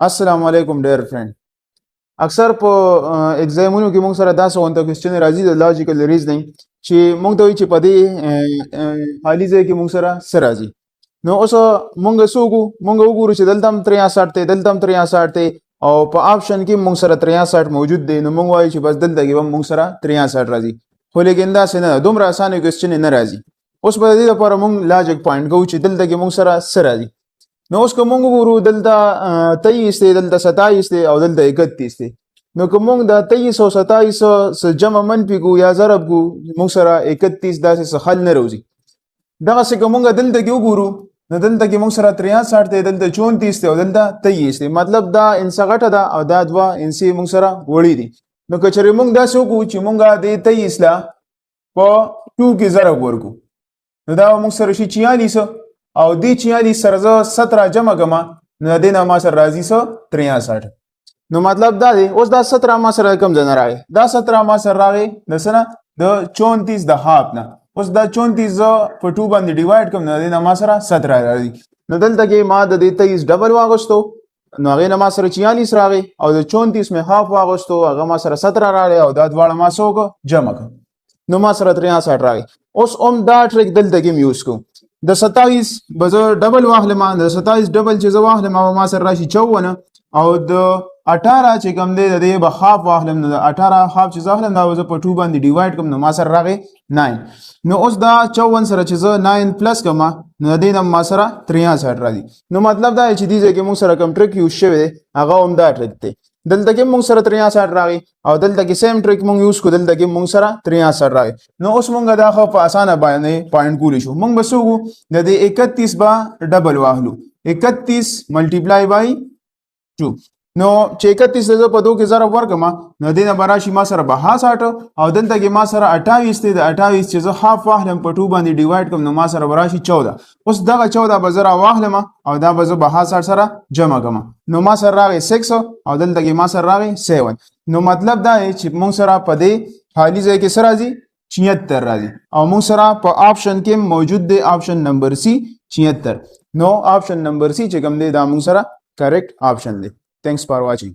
السلام علیکم ډیر فرند. اکثر په ایگزامونو کې موږ سره دا څه کوېسچن راځي د لاجیکل ریزنینګ چې موږ ته وایي چې په دې حالي ځای کې موږ سره څه راځي. نو اوس موږ څه وکړو؟ موږ وګورو چې دلته هم 63 دی، دلته هم 63 دی او په آپشن کې موږ سره 63 موجود دی. نو موږ وایو چې بس دلته کې هم موږ سره 63 راځي. خو لیکن داسې نه ده، دومره اسانه کوېسچن نه راځي. اوس په دې لپاره موږ لاجیک پوینټ کوو چې دلته کې موږ سره څه راځي. نو اوس که موږ وګورو دلته 23 دی، دلته 27 دی او دلته 31 دی. نو که موږ د 23 او 27 څه جمع منفي کو یا ضرب کو، موږ سره 31 داسې څه حل نه راوځي. دغسې که موږ دلته کې وګورو نو دلته کې موږ سره 63 دی، دلته 34 دی او دلته 23 دی. مطلب دا انسه غټه ده او دا دوه انسې موږ سره وړي دي. نو که چېرې موږ داسې وکړو چې موږ د 23 له په 2 کې ضرب ورکو نو دا موږ سره شي 46 او دې 46 سره زه 17 جمع کړم نو د دې نه ما سره راځي څه 63. نو مطلب دا دی اوس دا 17 ما سره کوم ځای نه راغی، دا 17 ما سره راغی د څه نه، د 34 د هاف نه. اوس دا 34 زه په 2 باندې ډیوایډ کړم نو د دې نه ما سره 17 راځي. نو دلته کې ما د دې 23 ډبل واغوستو نو هغې نه ما سره 46 راغی او د 34 مې هاف واغوستو هغه ما سره 17 راغی او دا دواړه ما څه وکړه جمع کړه نو ما سره 63 راغی. اوس هم دا ټریک دلته کې یوز کوم. د 27 به زه ډبل واخلم، د 27 ډبل چې زه واخلم هغه ما سره راشي 54 او د 18 چې کوم دی د دې به هاف واخلم نو د 18 هاف چې زه اخلم دا به زه په 2 باندې ډیوایډ کړم نو ما سره راغی 9. نو اوس دا 54 سره چې زه 9 پلس کړم نو د دې نه ما سره 63 راځي. نو مطلب دا دی چې دې ځای کې موږ سره کوم ټریک یوز شوی دی هغه هم دا ټریک دی. دلته کې موږ سره 63 راغی او دلته کې سیم ټریک موږ یوز کړو، دلته کې موږ سره 63 راغی. نو اوس موږ دا خو په اسانه باندې پوینټ کولی شو. موږ به څه وکړو، د دې 31 به ډبل واخلو، 31 ملټیپلای بای 2. نو چې 31 زه په 2 کې ضرب ورکړم نو دې نه به راشي ما سره 62 او دلته کې ما سره 28 دی. د 28 چې زه هاف واخلم په 2 باندې ډیوایډ کړم نو ما سره به راشي 14. اوس دغه 14 به زه راواخلم او دا به زه 62 سره جمع کړم نو ما سره راغی 6 او دلته کې ما سره راغی 7. نو مطلب دا دی چې موږ سره په دې حالي ځای کې څه راځي 76 راځي او موږ سره په آپشن کې موجود دی آپشن نمبر سی 76. نو آپشن نمبر سی چې کوم دی دا موږ سره کریکټ آپشن دی. Thanks for watching.